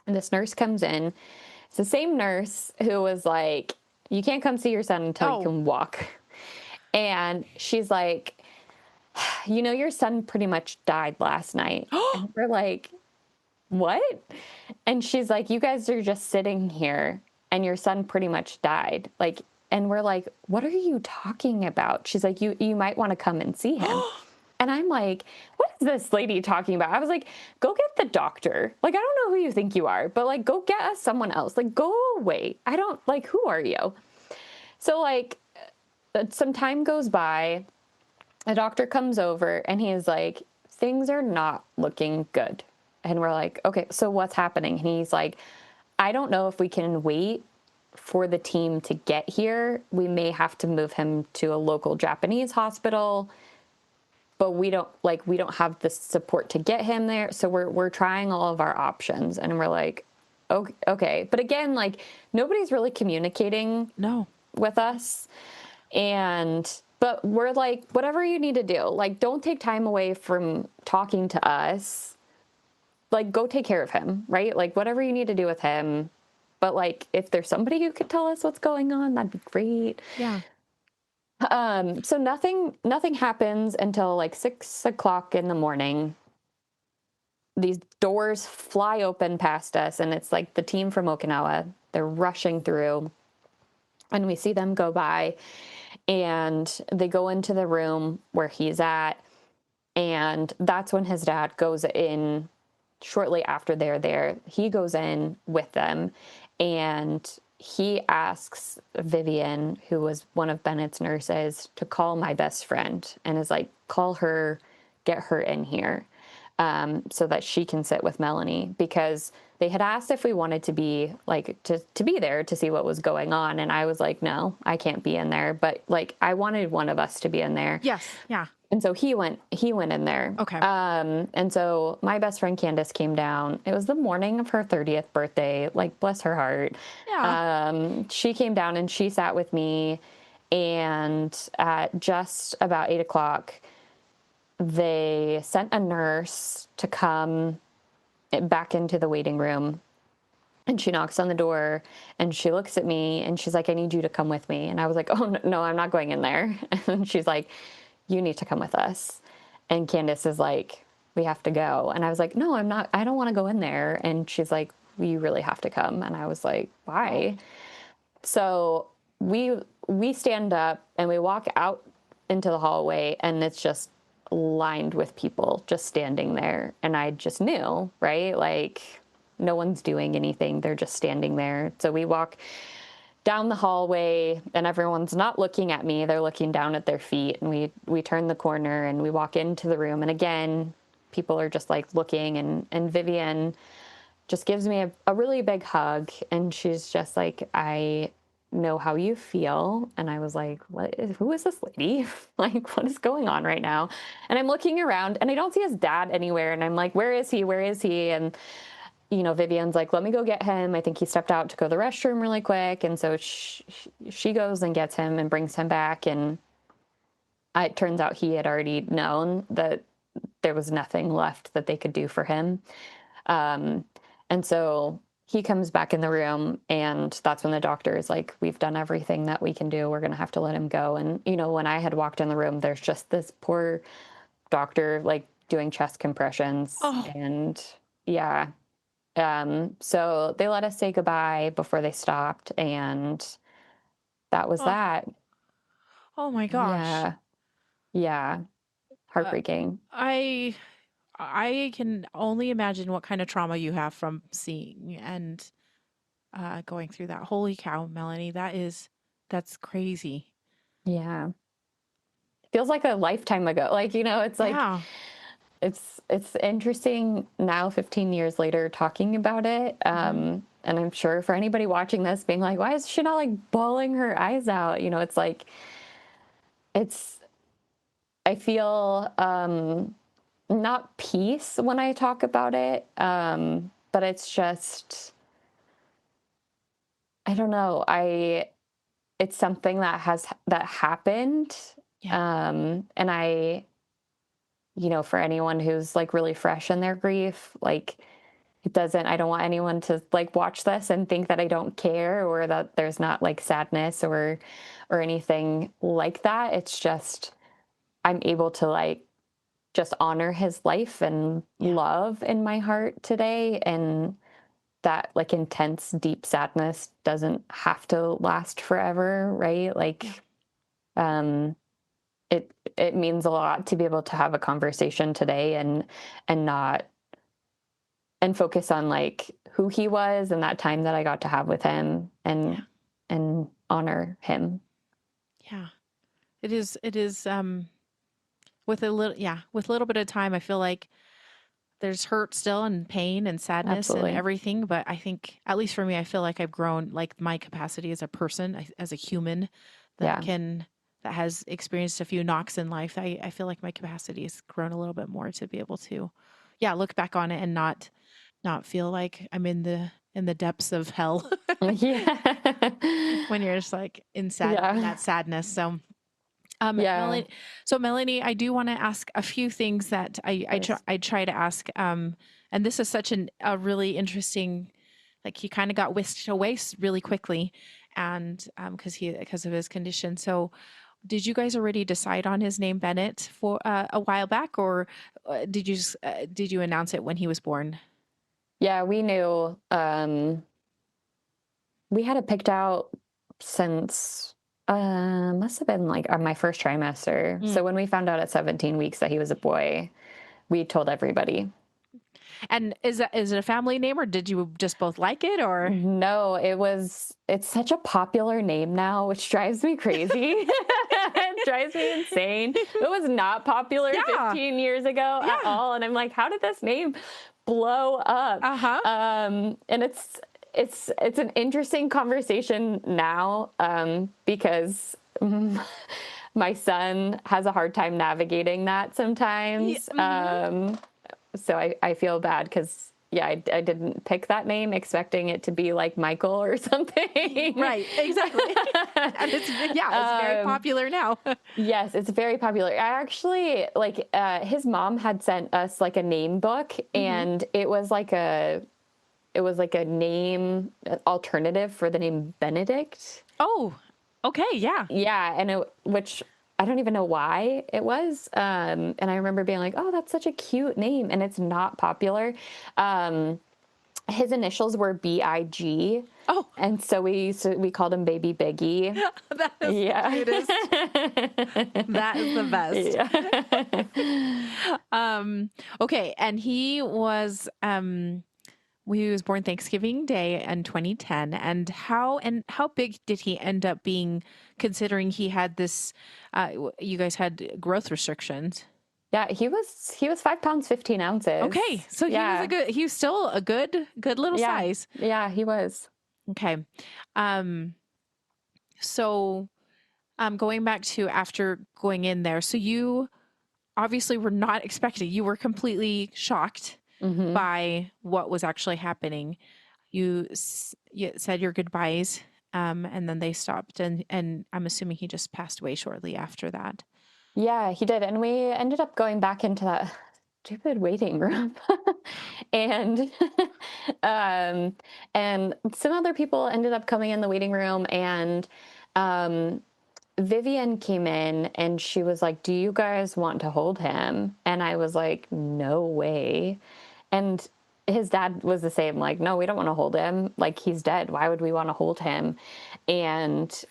And this nurse comes in. It's the same nurse who was like, you can't come see your son until you can walk. And she's like, your son pretty much died last night. And we're like, what? And she's like, you guys are just sitting here and your son pretty much died. Like, and we're like, what are you talking about? She's like, you might want to come and see him. And I'm like, what is this lady talking about? I was like, go get the doctor. Like, I don't know who you think you are, but like, go get us someone else. Like, go away. I don't like, who are you? So like, some time goes by. A doctor comes over and he's like, things are not looking good. And we're like, okay, so what's happening? And he's like, I don't know if we can wait for the team to get here. We may have to move him to a local Japanese hospital, but we don't have the support to get him there. So we're trying all of our options. And we're like, okay. But again, like nobody's really communicating with us. But we're like, whatever you need to do, like, don't take time away from talking to us. Like, go take care of him, right? Like, whatever you need to do with him. But like, if there's somebody who could tell us what's going on, that'd be great. Yeah. So nothing happens until like 6 o'clock in the morning. These doors fly open past us, and it's like the team from Okinawa. They're rushing through, and we see them go by. And they go into the room where he's at. And that's when his dad goes in shortly after they're there. He goes in with them and he asks Vivian, who was one of Bennett's nurses, to call my best friend and is like, call her, get her in here so that she can sit with Melanie, because they had asked if we wanted to be like to be there to see what was going on. And I was like, no, I can't be in there. But like, I wanted one of us to be in there. Yes. Yeah. And so he went in there. Okay. And so my best friend Candace came down. It was the morning of her 30th birthday. Like, bless her heart. Yeah. She came down and she sat with me, and at just about 8 o'clock, they sent a nurse to come back into the waiting room. And she knocks on the door and she looks at me and she's like, I need you to come with me. And I was like, oh, no, I'm not going in there. And she's like, you need to come with us. And Candace is like, we have to go. And I was like, no, I'm not, I don't want to go in there. And she's like, you really have to come. And I was like, why? So we stand up and we walk out into the hallway, and it's just lined with people just standing there. And I just knew, right? Like, no one's doing anything. They're just standing there. So we walk down the hallway and everyone's not looking at me. They're looking down at their feet. And we turn the corner and we walk into the room. And again, people are just like looking, and Vivian just gives me a really big hug. And she's just like, I know how you feel. And I was like, who is this lady? Like, what is going on right now? And I'm looking around and I don't see his dad anywhere. And I'm like, where is he? Where is he? And Vivian's like, let me go get him. I think he stepped out to go to the restroom really quick. And so she goes and gets him and brings him back. And it turns out he had already known that there was nothing left that they could do for him. And so he comes back in the room, and that's when the doctor is like, we've done everything that we can do. We're going to have to let him go. And, when I had walked in the room, there's just this poor doctor, like, doing chest compressions. And yeah. So they let us say goodbye before they stopped, and that was that. Oh my gosh. Yeah. Yeah. Heartbreaking. I can only imagine what kind of trauma you have from seeing and going through that. Holy cow, Melanie, that's crazy. Yeah. Feels like a lifetime ago. Like, it's like, Yeah. it's interesting now, 15 years later, talking about it. And I'm sure for anybody watching this being like, why is she not like bawling her eyes out? It's like, I feel, not peace when I talk about it. But it's just, I don't know. It's something that happened. Yeah. And for anyone who's like really fresh in their grief, like I don't want anyone to like watch this and think that I don't care, or that there's not like sadness or anything like that. It's just, I'm able to like just honor his life and love in my heart today. And that like intense, deep sadness doesn't have to last forever. Right. Like, it means a lot to be able to have a conversation today and not, and focus on like who he was and that time that I got to have with him, and honor him. Yeah. It is with a little bit of time, I feel like there's hurt still and pain and sadness. Absolutely. And everything. But I think, at least for me, I feel like I've grown, like my capacity as a person, as a human that has experienced a few knocks in life. I feel like my capacity has grown a little bit more to be able to, look back on it and not feel like I'm in the depths of hell. When you're just like in that sadness. So, Melanie, I do want to ask a few things that I try to ask. And this is such a really interesting, like, he kind of got whisked away really quickly, and because of his condition. So, did you guys already decide on his name, Bennett, for a while back, or did you announce it when he was born? Yeah, we knew. We had it picked out since must have been like my first trimester. So when we found out at 17 weeks that he was a boy, we told everybody. And is it a family name, or did you just both like it, or? No, it's such a popular name now, which drives me crazy. It drives me insane. It was not popular 15 years ago at all. And I'm like, how did this name blow up? And it's an interesting conversation now, because my son has a hard time navigating that sometimes. So I feel bad because, I didn't pick that name expecting it to be like Michael or something. Right, exactly. And it's very popular now. Yes, it's very popular. I actually, his mom had sent us like a name book, and it was like it was like a name alternative for the name Benedict. Oh, okay. Yeah. Yeah, and which I don't even know why it was. And I remember being like, "Oh, that's such a cute name," and it's not popular. His initials were BIG, Oh, and so we called him Baby Biggie. that is Yeah. the cutest. That is the best. Okay. And he was born Thanksgiving Day in 2010. And how big did he end up being, considering he had this, you guys had growth restrictions? Yeah, he was 5 pounds 15 ounces. Okay. So he was still a good little size. Yeah, he was. Okay. So going back to after going in there, so you obviously were not expecting, you were completely shocked Mm-hmm. by what was actually happening. You said your goodbyes, and then they stopped, and I'm assuming he just passed away shortly after that. Yeah, he did. And we ended up going back into that stupid waiting room. and and some other people ended up coming in the waiting room, and Vivian came in and she was like, "Do you guys want to hold him?" And I was like, "No way." And his dad was the same, like, "No, we don't want to hold him. Like, he's dead. Why would we want to hold him?" And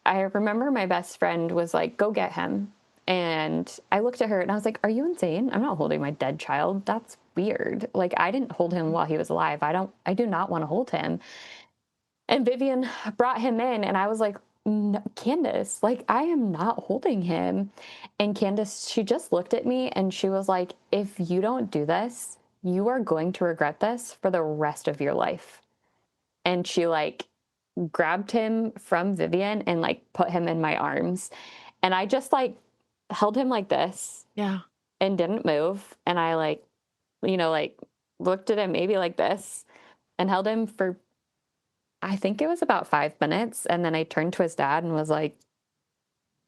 I remember my best friend was like, "Go get him." And I looked at her and I was like, "Are you insane? I'm not holding my dead child. That's weird. Like, I didn't hold him while he was alive. I do not want to hold him." And Vivian brought him in and I was like, "No, Candace, like, I am not holding him." And Candace, she just looked at me and she was like, "If you don't do this, you are going to regret this for the rest of your life." And she like grabbed him from Vivian and like put him in my arms. And I just like held him like this Yeah. and didn't move. And I like, like looked at him maybe like this and held him for, I think it was about 5 minutes. And then I turned to his dad and was like,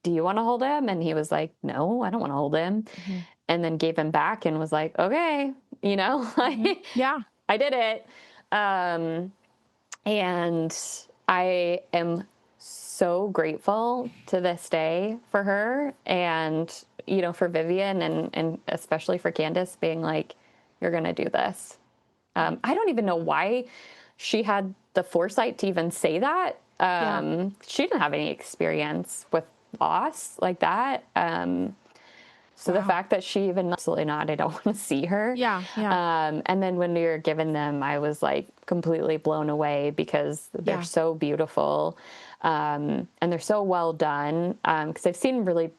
"Do you want to hold him?" And he was like, "No, I don't want to hold him." Mm-hmm. And then gave him back and was like, "Okay, like, Yeah. I did it." And I am so grateful to this day for her and, for Vivian and especially for Candace being like, "You're going to do this." I don't even know why she had the foresight to even say that. She didn't have any experience with loss like that. So the fact that she even, absolutely not, I don't want to see her. Yeah. Yeah. And then when we were given them, I was like completely blown away because they're so beautiful. And they're so well done. Cause I've seen really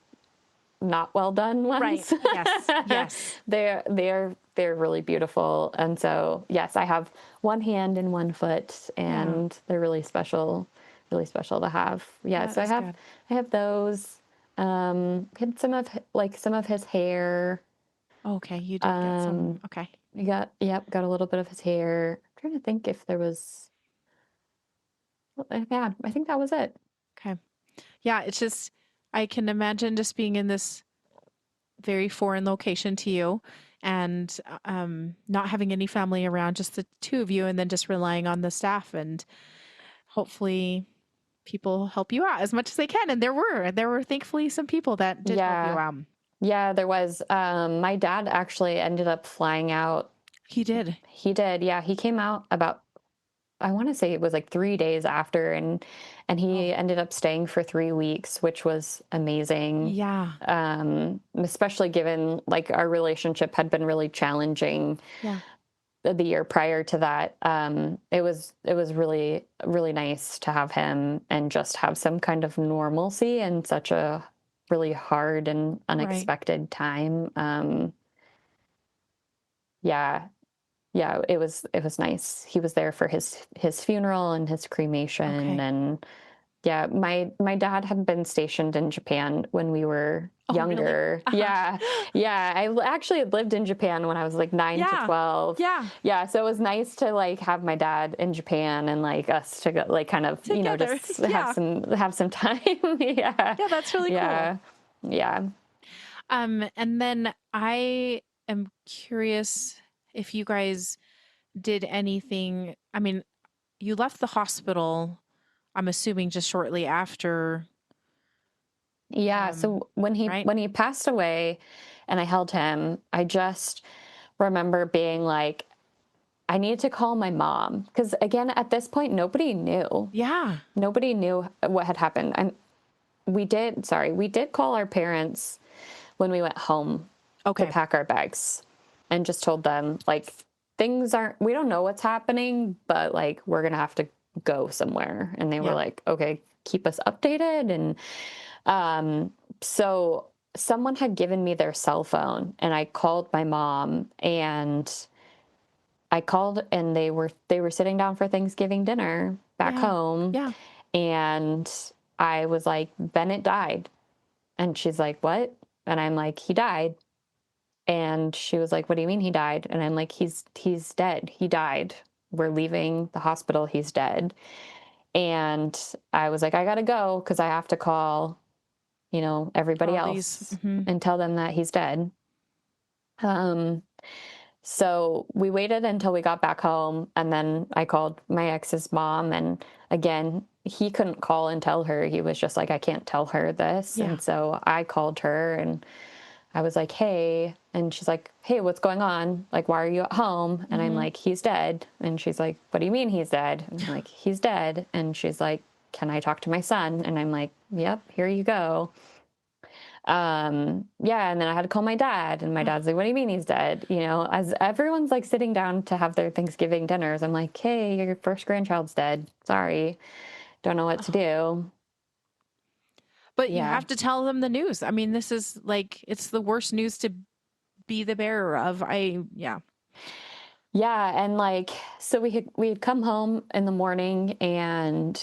not well done ones. Right. Yes. Yes. They're really beautiful. And so, yes, I have one hand and one foot and they're really special to have. Yeah. That So is good. I have those. Had some of his hair. Okay. You did get some. Okay. Got a little bit of his hair. I'm trying to think if there was, yeah, I think that was it. Okay. Yeah. It's just, I can imagine just being in this very foreign location to you and not having any family around, just the two of you, and then just relying on the staff, and hopefully people help you out as much as they can. And there were thankfully some people that did help you out. Yeah, there was. My dad actually ended up flying out. He did. Yeah, he came out about, I want to say it was like 3 days after, and he ended up staying for 3 weeks, which was amazing. Yeah. Especially given like our relationship had been really challenging. Yeah. The year prior to that. It was really, really nice to have him and just have some kind of normalcy in such a really hard and unexpected time. It was nice. He was there for his funeral and his cremation. And yeah, my dad had been stationed in Japan when we were younger. Really? Yeah. I actually had lived in Japan when I was like 9 to 12. Yeah. So it was nice to like have my dad in Japan and like us to go, like kind of, together. Just have some time. Yeah. Yeah, that's really cool. Yeah. And then I am curious if you guys did anything, I mean, you left the hospital, I'm assuming just shortly after, Yeah, so when right? he passed away and I held him, I just remember being like, I need to call my mom because again at this point nobody knew. Yeah. Nobody knew what had happened. And we did call our parents when we went home to Okay. pack our bags and just told them like we don't know what's happening, but like we're going to have to go somewhere. And they were Yeah. like, okay, keep us updated. And so someone had given me their cell phone and I called my mom and I called and they were sitting down for Thanksgiving dinner back Yeah. home. Yeah. And I was like, Bennett died. And she's like, what? And I'm like, he died. And she was like, what do you mean he died? And I'm like, he's dead. He died. We're leaving the hospital. He's dead. And I was like, I gotta go because I have to call, everybody All these. else and tell them that he's dead. So we waited until we got back home, and then I called my ex's mom, and again, he couldn't call and tell her. He was just like, I can't tell her this. Yeah. And so I called her and I was like, hey, and she's like, hey, what's going on? Like, why are you at home? And I'm like, he's dead. And she's like, what do you mean he's dead? And I'm like, he's dead. And she's like, can I talk to my son? And I'm like, yep, here you go. Yeah, and then I had to call my dad, and my dad's like, what do you mean he's dead? As everyone's like sitting down to have their Thanksgiving dinners, I'm like, hey, your first grandchild's dead. Sorry. Don't know what to do. But you Yeah. have to tell them the news. I mean, this is like, it's the worst news to be the bearer of. Yeah. Yeah, and like so we had come home in the morning and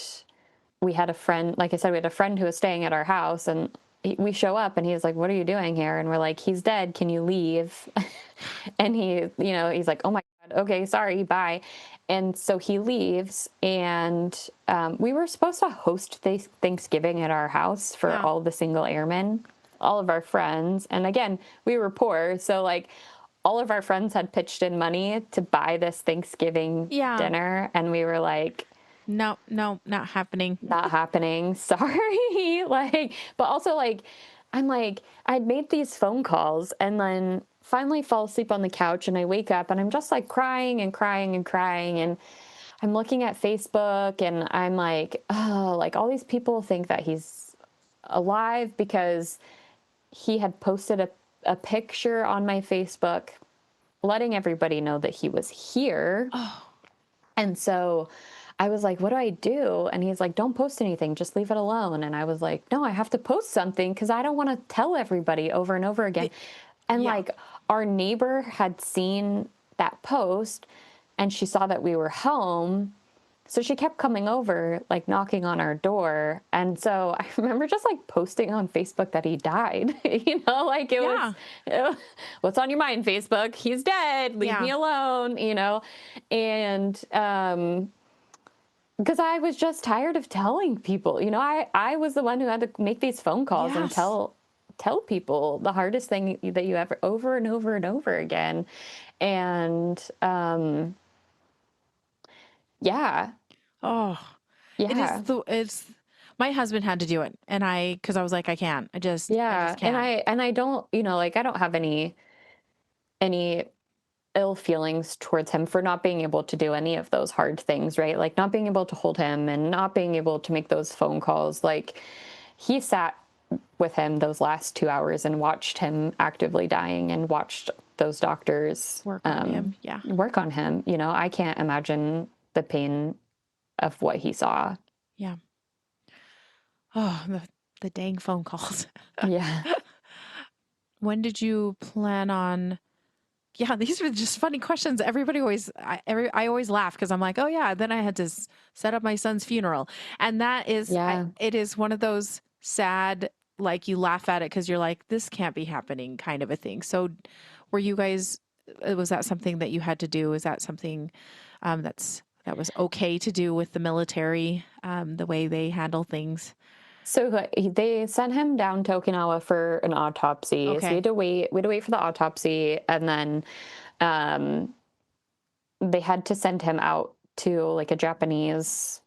we had a friend, like I said, we had a friend who was staying at our house and we show up and he's like, what are you doing here? And we're like, he's dead. Can you leave? And he's like, oh my God. Okay, sorry. Bye. And so he leaves and we were supposed to host Thanksgiving at our house for Yeah. all the single airmen, all of our friends. And again, we were poor. So like all of our friends had pitched in money to buy this Thanksgiving dinner. And we were like, no, not happening. not happening. Sorry. But also I'm like, I'd made these phone calls and then finally fall asleep on the couch and I wake up and I'm just like crying and crying and crying. And I'm looking at Facebook and I'm like, oh, like all these people think that he's alive because he had posted a picture on my Facebook letting everybody know that he was here. Oh. And so I was like, what do I do? And he's like, don't post anything, just leave it alone. And I was like, no, I have to post something because I don't want to tell everybody over and over again. And like our neighbor had seen that post and she saw that we were home. So she kept coming over, like knocking on our door. And so I remember just like posting on Facebook that he died, like it was, what's on your mind, Facebook? He's dead. Leave me alone, and, because I was just tired of telling people, I was the one who had to make these phone calls and tell people the hardest thing that you ever, over and over and over again. And, yeah. Oh, Yeah. it's my husband had to do it. And cause I was like, I can't, I just can't. And I don't, like, I don't have any ill feelings towards him for not being able to do any of those hard things, right? Like not being able to hold him and not being able to make those phone calls. Like he sat with him those last 2 hours and watched him actively dying and watched those doctors work on him. Work on him. I can't imagine the pain of what he saw. Yeah. Oh, the dang phone calls. Yeah. When did you plan on? Yeah, these are just funny questions. Everybody always, I always laugh because I'm like, oh yeah. Then I had to set up my son's funeral, and that is, it is one of those sad, like you laugh at it because you're like, this can't be happening, kind of a thing. So, were you guys? Was that something that you had to do? Is that something that was okay to do with the military, the way they handle things? So they sent him down to Okinawa for an autopsy. Okay. So we had to wait for the autopsy. And then they had to send him out to like a Japanese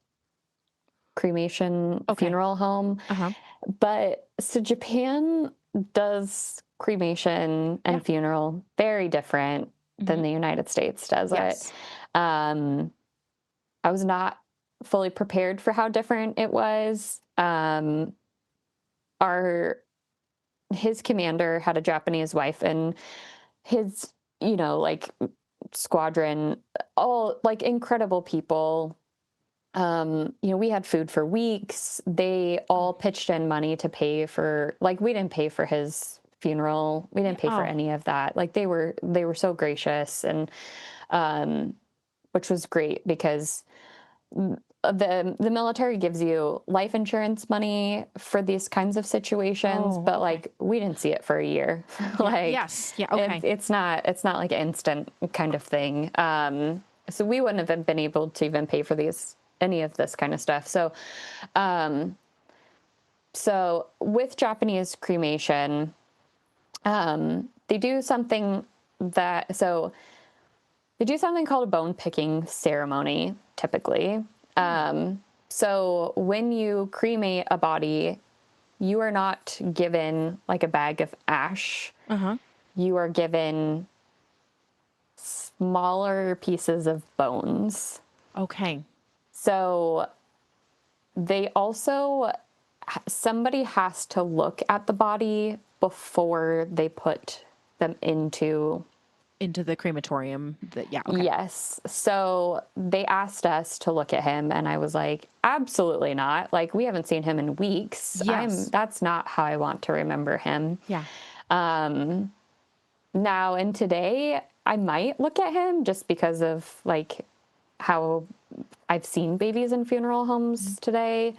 cremation funeral home. Uh-huh. But so Japan does cremation and funeral very different than the United States does Yes. it. I was not fully prepared for how different it was. His commander had a Japanese wife, and his, like squadron, all like incredible people. We had food for weeks. They all pitched in money to pay for, like, we didn't pay for his funeral. We didn't pay for any of that. Like they were so gracious, and which was great because the military gives you life insurance money for these kinds of situations, but like we didn't see it for a year. Like it's not like an instant kind of thing. So we wouldn't have been able to even pay for any of this kind of stuff. So so with Japanese cremation, they do something called a bone picking ceremony, typically. So when you cremate a body, you are not given like a bag of ash. You are given smaller pieces of bones. Okay. So somebody has to look at the body before they put them into the crematorium. Yes. So they asked us to look at him, and I was like, absolutely not. Like, we haven't seen him in weeks. Yes. That's not how I want to remember him. Yeah. Now and today I might look at him just because of like how I've seen babies in funeral homes today.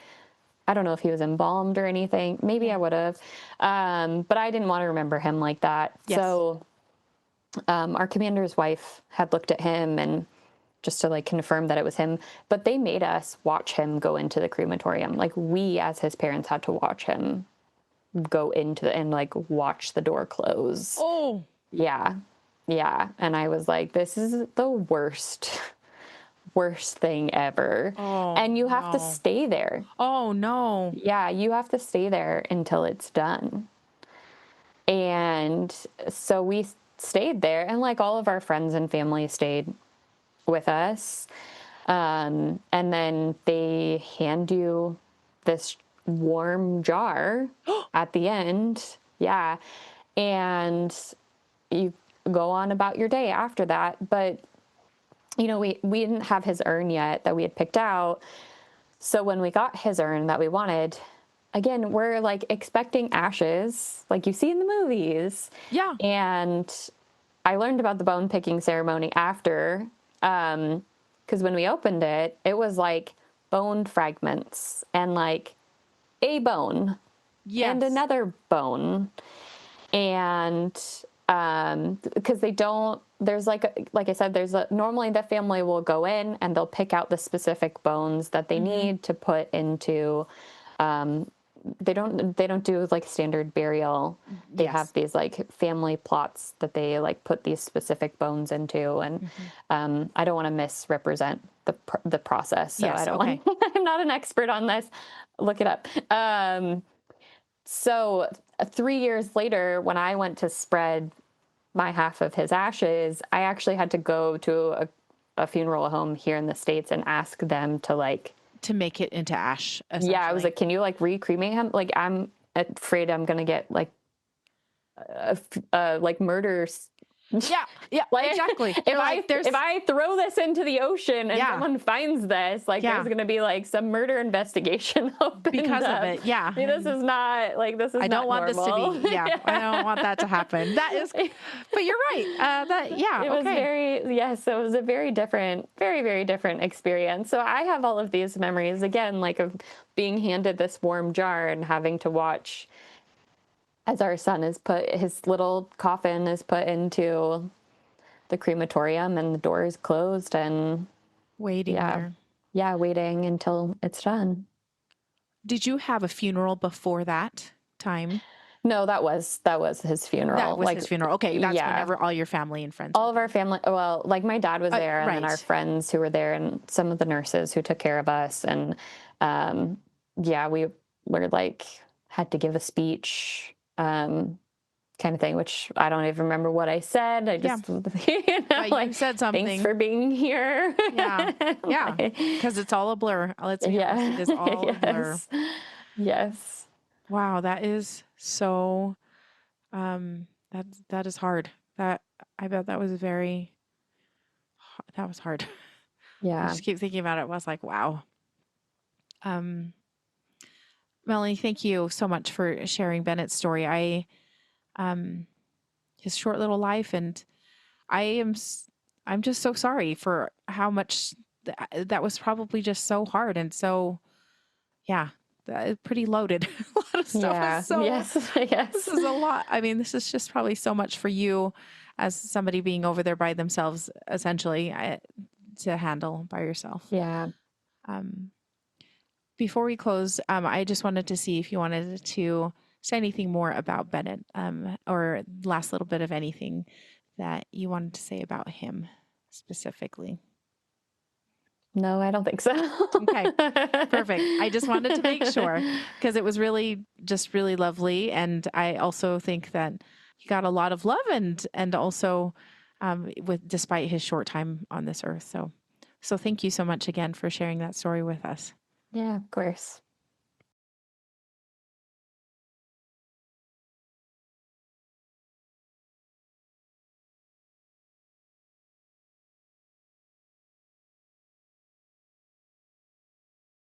I don't know if he was embalmed or anything. Maybe I would have. But I didn't want to remember him like that. Yes. So our commander's wife had looked at him and just to like confirm that it was him, but they made us watch him go into the crematorium. Like we, as his parents, had to watch him go into and like watch the door close. Oh, yeah. Yeah. And I was like, this is the worst thing ever. Oh, and you have to stay there. Oh no. Yeah. You have to stay there until it's done. And so we stayed there, and like all of our friends and family stayed with us. And then they hand you this warm jar at the end. Yeah. And you go on about your day after that. But, we didn't have his urn yet that we had picked out. So when we got his urn that we wanted, again, we're like expecting ashes like you see in the movies. Yeah. And I learned about the bone picking ceremony after, because when we opened it, it was like bone fragments and like a bone and another bone. And because there's like I said, normally the family will go in and they'll pick out the specific bones that they need to put into, they don't do like standard burial. They have these like family plots that they like put these specific bones into. And I don't want to misrepresent the process. So I don't I'm not an expert on this. Look it up. So 3 years later, when I went to spread my half of his ashes, I actually had to go to a funeral home here in the States and ask them to make it into ash. Yeah, I was like, can you like re-cremate him? Like, I'm afraid I'm gonna get like murder. Yeah, like, exactly. If I throw this into the ocean and someone finds this, like there's gonna be like some murder investigation opened because up. of it. Yeah, I mean, this is not like this is. I don't want normal. this to be. Yeah, I don't want that to happen. That is, but you're right. It was it was a very different, very, very different experience. So I have all of these memories again, like of being handed this warm jar and having to watch as our son his little coffin is put into the crematorium and the door is closed and waiting there. Yeah, waiting until it's done. Did you have a funeral before that time? No, that was his funeral. That was like, his funeral. Okay, that's yeah, whenever all your family and friends all were of our family. Well, like my dad was there, and then our right. friends who were there, and some of the nurses who took care of us, and yeah, we were like had to give a speech. Kind of thing, which I don't even remember what I said. I Yeah. just, you But you like, said thanks something. for being here. Yeah. Yeah. Like, Because it's all a blur. Let's be honest. yeah. It is all a blur. Yes. Yes. Wow. That is so, that is hard. I bet that was that was hard. I Yeah. just keep thinking about it. I was like, wow. Melanie, thank you so much for sharing Bennett's story. His short little life, and I'm just so sorry for how much that was probably just so hard and so, yeah, pretty loaded. A lot of stuff Yeah. is so. Yes. Yes. This is a lot. I mean, this is just probably so much for you as somebody being over there by themselves, essentially, to handle by yourself. Yeah. Um, Before we close, I just wanted to see if you wanted to say anything more about Bennett, or last little bit of anything that you wanted to say about him specifically. No, I don't think so. Okay, perfect. I just wanted to make sure because it was really just really lovely, and I also think that he got a lot of love and also with despite his short time on this earth. So thank you so much again for sharing that story with us. Yeah, of course.